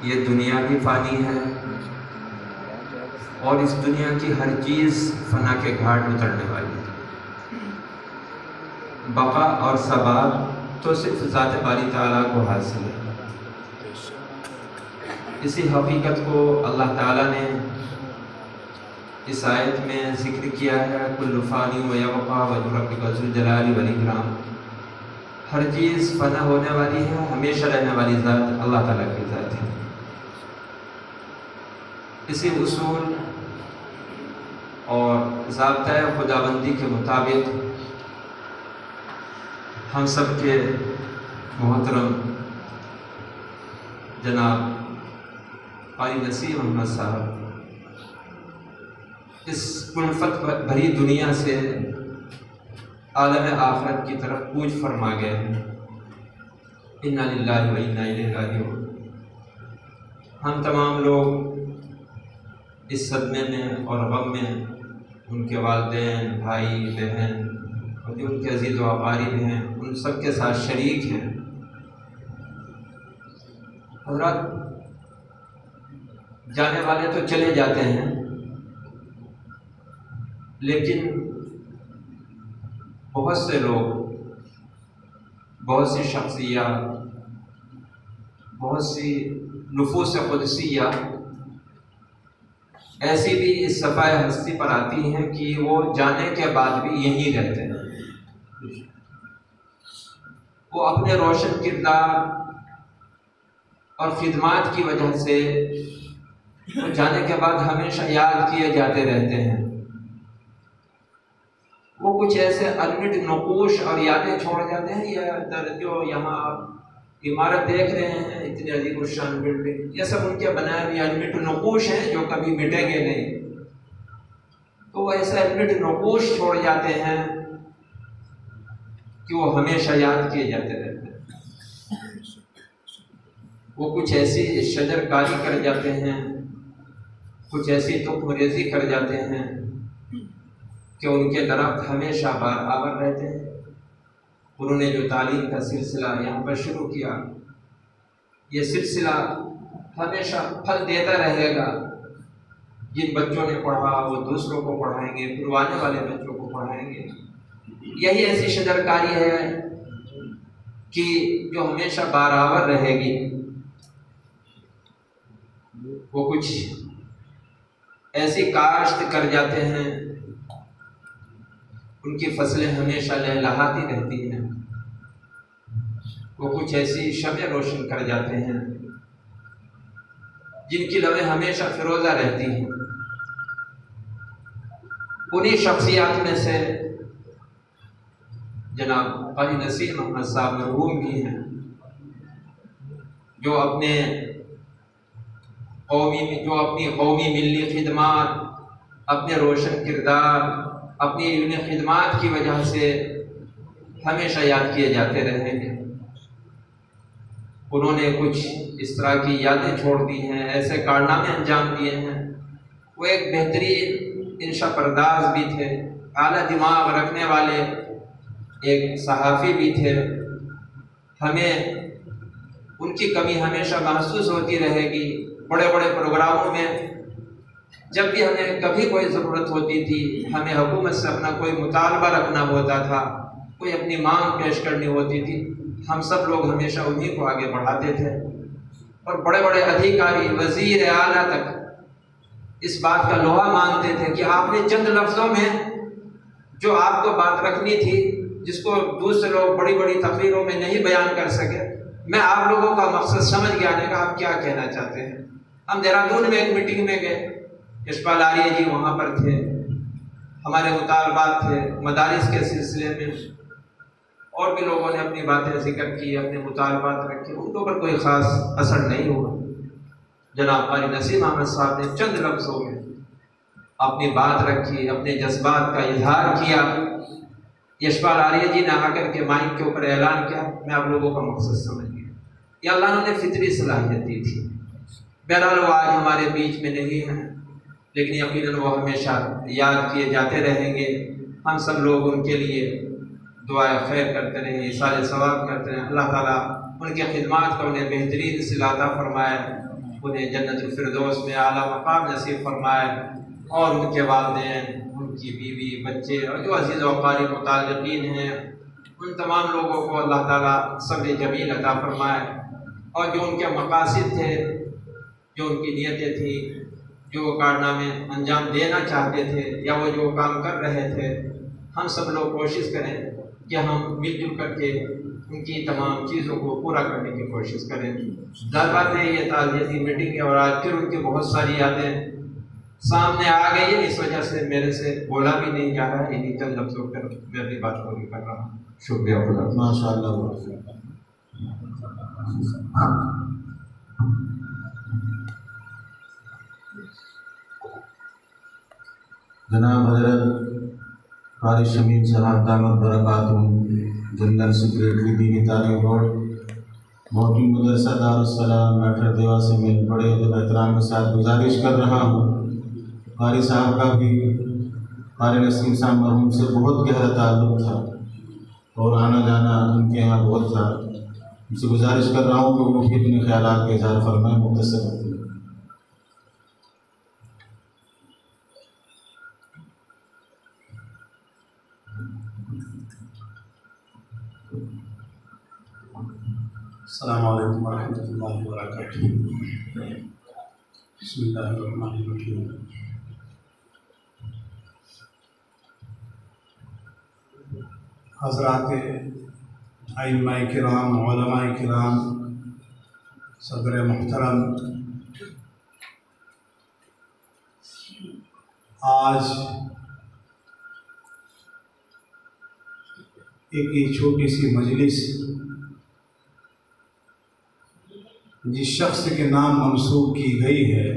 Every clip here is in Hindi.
ये दुनिया भी फ़ानी है और इस दुनिया की हर चीज़ फना के घाट उतरने वाली है। बका और सबाब तो सिर्फ ज़ात बारी ताला को हासिल है। इसी हकीकत को अल्लाह ताला ने इस आयत में ज़िक्र किया है, कुल्लु फ़ानी व यबक़ा वजहु रब्बिका ज़ुल जलाली वल इकराम। हर चीज़ फना होने वाली है, हमेशा रहने वाली ज़ात अल्लाह ताला की ज़ात है। इसी उसूल और ज़ाब्ता खुदाबंदी के मुताबिक हम सब के मोहतरम जनाब क़ारी नसीम अहमद साहब इस कुल्फ़त भरी दुनिया से आलम आखिरत की तरफ कूच फरमा गए हैं। इन्ना लिल्लाहि व इन्ना इलैहि राजिऊन। हम तमाम लोग इस सदमे में और गम में उनके वालिदैन, भाई बहन और जो उनके अज़ीज़ व अक़ारिब हैं उन सब के साथ शरीक हैं। हज़रात, जाने वाले तो चले जाते हैं, लेकिन बहुत से लोग, बहुत सी शख्सियत, बहुत सी नुफूस क़ुदसिया ऐसी भी इस सफ़ाए हस्ती पर आती हैं कि वो जाने के बाद भी यहीं रहते हैं। वो अपने रोशन किरदार और ख़िदमात की वजह से वो जाने के बाद हमेशा याद किए जाते रहते हैं। वो कुछ ऐसे अनमिट नक़ूश और यादें छोड़ जाते हैं। या जो यहाँ आप इमारत देख रहे हैं, इतनी अजीब शान बिल्डिंग, ये सब उनके बनाए हुए अनमिट नक़ूश हैं जो कभी मिटेंगे नहीं। तो वो ऐसे अनमिट नक़ूश छोड़ जाते हैं कि वो हमेशा याद किए जाते रहते हैं। वो कुछ ऐसी शजरकारी कर जाते हैं, कुछ ऐसी तुखमरेज़ी कर जाते हैं कि उनके दरख्त हमेशा बार रहते हैं। उन्होंने जो तालीम का सिलसिला यहाँ पर शुरू किया, ये सिलसिला हमेशा फल देता रहेगा। जिन बच्चों ने पढ़ा वो दूसरों को पढ़ाएंगे, फिर आने वाले बच्चों को पढ़ाएंगे। यही ऐसी शजरकारी है कि जो हमेशा बारावर रहेगी। वो कुछ ऐसी काश्त कर जाते हैं, उनकी फसलें हमेशा लहलहाती रहती हैं। वो कुछ ऐसी शमें रोशन कर जाते हैं जिनकी लबें हमेशा फिरोज़ा रहती हैं। उन्हीं शख्सियात में से जनाब क़ारी नसीम अहमद साहब मरहूम भी हैं, जो अपनी कौमी मिली खिदमात, अपने रोशन किरदार, अपनी इल्मी खिदमात की वजह से हमेशा याद किए जाते रहेंगे। उन्होंने कुछ इस तरह की यादें छोड़ दी हैं, ऐसे कारनामे अंजाम दिए हैं। वो एक बेहतरीन इंशा परदाज भी थे, आला दिमाग रखने वाले एक सहाफ़ी भी थे। हमें उनकी कमी हमेशा महसूस होती रहेगी। बड़े बड़े प्रोग्रामों में जब भी हमें कभी कोई ज़रूरत होती थी, हमें हुकूमत से अपना कोई मुतालबा रखना होता था, कोई अपनी मांग पेश करनी होती थी, हम सब लोग हमेशा उन्हीं को आगे बढ़ाते थे। और बड़े बड़े अधिकारी, वज़ीर आला तक इस बात का लोहा मानते थे कि आपने चंद लफ्ज़ों में जो आपको बात रखनी थी, जिसको दूसरे लोग बड़ी बड़ी तकरीरों में नहीं बयान कर सके, मैं आप लोगों का मकसद समझ गया आने का, आप क्या कहना चाहते हैं। हम देहरादून में एक मीटिंग में गए, यशपाल आर्य जी वहाँ पर थे, हमारे मुतालबात थे मदारिस के सिलसिले में, और भी लोगों ने अपनी बातें जिक्र की, अपने मुतालबात रखे, उनके ऊपर कोई ख़ास असर नहीं हुआ। जनाब क़ारी नसीम अहमद साहब ने चंद लफ्ज़ों में अपनी बात रखी, अपने जज्बात का इजहार किया। यशपाल आर्य जी ने आकर के माइक के ऊपर ऐलान किया, मैं आप लोगों का मकसद समझ गया। ये अल्लाह ने फितरी सलाहियत दी थी। बहरहाल वो आज हमारे बीच में नहीं हैं, लेकिन यकीनन वो हमेशा याद किए जाते रहेंगे। हम सब लोग उनके लिए दुआ खैर करते रहें, इसाले सवाब करते रहें। अल्लाह ताला उनके खिदमात का उन्हें बेहतरीन सिला अता फरमाए, उन्हें जन्नतुल फिरदौस में आला मकाम नसीब फरमाए, और उनके वालिदैन, उनकी बीवी, बच्चे और जो अज़ीज़ व क़रीब मुताल्लिक़ीन हैं उन तमाम लोगों को अल्लाह ताला सब्र जमील अता फरमाए, और जो उनके मकासद थे, जो उनकी नीयतें थी, जो वो कारनामे अंजाम देना चाहते थे या वो जो काम कर रहे थे, हम सब लोग कोशिश करें कि हम मिलजुल करके उनकी तमाम चीज़ों को पूरा करने की कोशिश करें। ज़ाहिर बात है ये ताज़ियती मीटिंग है और आज फिर उनकी बहुत सारी यादें सामने आ गई है, इस वजह से मेरे से बोला भी नहीं जा रहा है। इन्हीं चंद लफ्ज़ों पर मैं अपनी बात पूरी कर रहा हूँ। शुक्रिया। माशाअल्लाह। जनाब हजरत कारी शमीम साहब दामद बरकातुहुम, जनरल सेक्रेटरी दीनी तालीम बोर्ड, मोटी मदरसा दारुस्सलाम मैटर देवा से मैं बड़े अदब एहतराम के साथ गुजारिश कर रहा हूँ, कारी साहब का भी कारी नसीम साहब मरहूम से बहुत गहरा ताल्लुक़ था और आना जाना उनके यहाँ बहुत था। उनसे गुजारिश कर रहा हूँ कि वो भी अपने ख्यालात का इज़हार फरमाएं, मुख्तसर होती है। अस्सलामु अलैकुम वरहमतुल्लाहि वबरकातुहू। बिस्मिल्लाहिर्रहमानिर्रहीम। हज़रात आइम्माए किराम, उलमाए किराम, सदर मुहतरम, आज एक छोटी सी मजलिस जिस शख्स के नाम मंसूब की गई है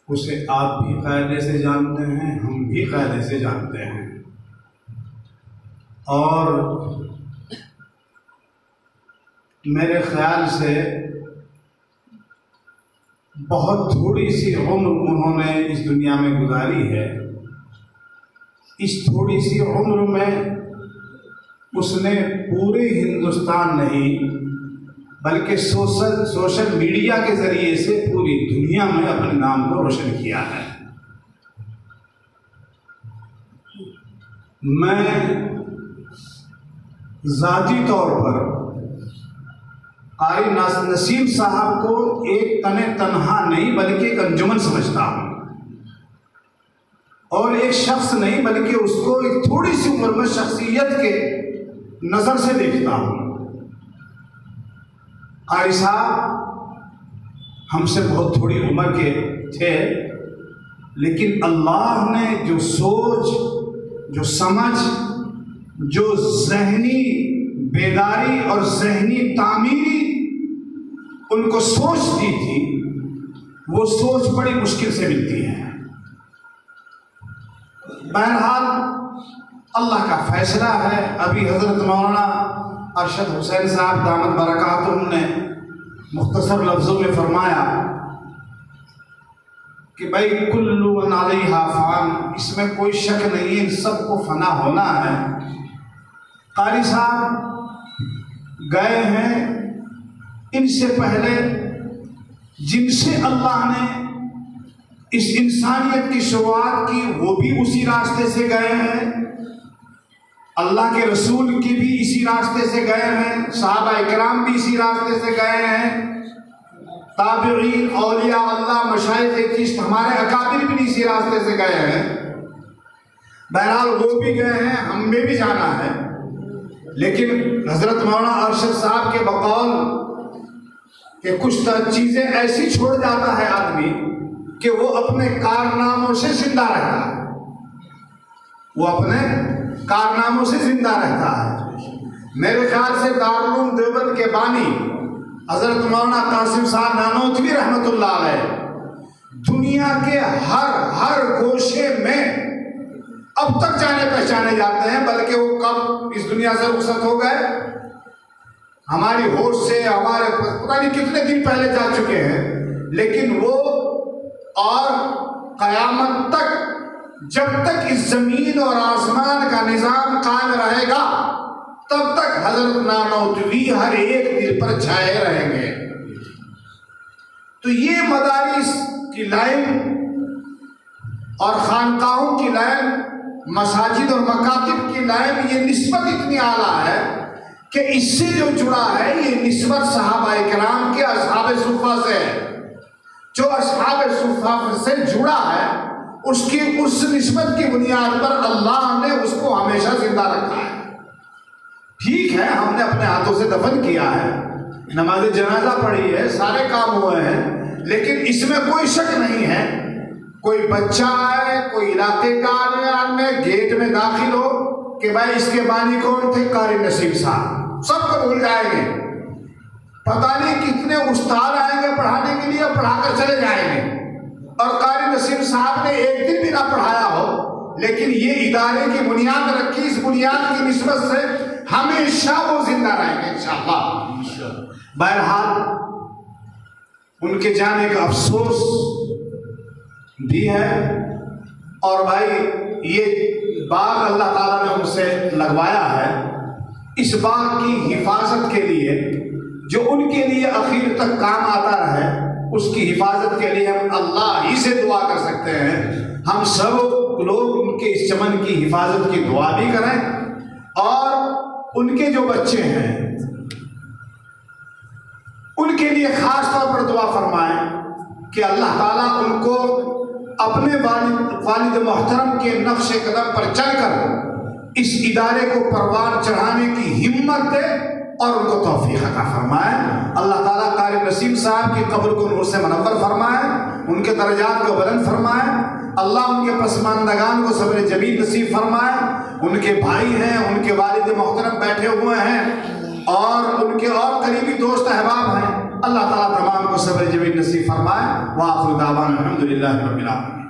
उसे आप भी कायदे से जानते हैं, हम भी कायदे से जानते हैं, और मेरे ख्याल से बहुत थोड़ी सी उम्र उन्होंने इस दुनिया में गुजारी है। इस थोड़ी सी उम्र में उसने पूरे हिंदुस्तान नहीं बल्कि सोशल मीडिया के ज़रिए से पूरी दुनिया में अपने नाम को रोशन किया है। मैं ज़ाती तौर पर कारी नसीम साहब को एक तने तन्हा नहीं बल्कि एक अंजुमन समझता हूँ, और एक शख्स नहीं बल्कि उसको एक थोड़ी सी उम्र में शख्सियत के नज़र से देखता हूँ। कारी साहब हमसे बहुत थोड़ी उम्र के थे, लेकिन अल्लाह ने जो सोच, जो समझ, जो जहनी बेदारी और जहनी तामीरी उनको सोच दी थी, वो सोच बड़ी मुश्किल से मिलती है। बहरहाल अल्लाह का फैसला है। अभी हज़रत मौलाना अरशद हुसैन साहब दामद बरकातुहुम ने मुख्तसर लफ्ज़ों में फरमाया कि भाई कुल्लु मन अलैहा फ़ान, इसमें कोई शक नहीं है, इन सबको फना होना है। कारी साहब गए हैं, इनसे पहले जिनसे अल्लाह ने इस इंसानियत की शुरुआत की वो भी उसी रास्ते से गए हैं, अल्लाह के रसूल की भी इसी रास्ते से गए हैं, सहाबा इकराम भी इसी रास्ते से गए हैं, ताबिईन, औलिया अल्लाह, मशाइख चिश्त, हमारे अकाबिर भी इसी रास्ते से गए हैं। बहरहाल वो भी गए हैं, हमें भी जाना है। लेकिन हजरत मौलाना अरशद साहब के बकौल कि कुछ चीज़ें ऐसी छोड़ जाता है आदमी कि वो अपने कारनामों से जिंदा रहता है, वो अपने कारनामों से जिंदा रहता है। मेरे ख्याल से दारुल उलूम देवबंद के बानी हजरत मौलाना कासिम साहब नानोतवी रहमतुल्लाह अलैह दुनिया के हर गोशे में अब तक जाने पहचाने जाते हैं, बल्कि वो कब इस दुनिया से रुखसत हो गए, हमारी होश से हमारे पता नहीं कितने दिन पहले जा चुके हैं, लेकिन वो और कयामत तक, जब तक इस जमीन और आसमान का निजाम कायम रहेगा, तब तक हजरत नानोतवी हर एक दिल पर छाए रहेंगे। तो ये मदारिस की लाइन और खानकाहों की लाइन, मसाजिद और मकातिब की लाइन, ये निस्बत इतनी आला है कि इससे जो जुड़ा है ये निस्बत सहाबाए किराम के असहाबे सुफ़ा से है। जो असहाबे सुफ़ा से जुड़ा है उसकी उस निस्बत की बुनियाद पर अल्लाह ने उसको हमेशा जिंदा रखा है। ठीक है, हमने अपने हाथों से दफन किया है, नमाज जनाजा पढ़ी है, सारे काम हुए हैं, लेकिन इसमें कोई शक नहीं है कोई बच्चा है, कोई इलाके का में गेट में दाखिल हो कि भाई इसके बानी कौन थे, कारी नसीब साहब, सबको भूल जाएंगे। पता नहीं कितने उस्ताद आएंगे पढ़ाने के लिए, पढ़ाकर चले जाएंगे, और कारी नसीब साहब ने एक दिन भी ना पढ़ाया हो, लेकिन ये इदारे की बुनियाद रखी, इस बुनियाद की निस्बत से हमेशा वो जिंदा रहेंगे इंशाअल्लाह। बहरहाल उनके जाने का अफसोस भी है, और भाई ये बाग अल्लाह ताला ने उनसे लगवाया है, इस बाग की हिफाजत के लिए जो उनके लिए आखिर तक काम आता रहे, उसकी हिफाजत के लिए हम अल्लाह ही से दुआ कर सकते हैं। हम सब लोग उनके इस चमन की हिफाजत की दुआ भी करें, और उनके जो बच्चे हैं उनके लिए खास तौर पर दुआ फरमाएं कि अल्लाह ताला उनको अपने वालिद मोहतरम के नक्शे कदम पर चलकर इस इदारे को परवान चढ़ाने की हिम्मत दे और उनको तौफीक अता फरमाए। अल्लाह ताला कारी नसीम साहब की कब्र को नूर से मनव्वर फरमाए, उनके दर्जात को बुलंद फरमाए। अल्लाह उनके पसमानदगान को सब्र जमील नसीब फरमाए। उनके भाई हैं, उनके वालिद मोहतरम बैठे हुए हैं, और उनके और करीबी दोस्त अहबाब हैं। अल्लाह ताला तमाम को सब्र जमील नसीब फरमाए। व आखिर दावाना अल्हम्दुलिल्लाहि रब्बिल आलमीन।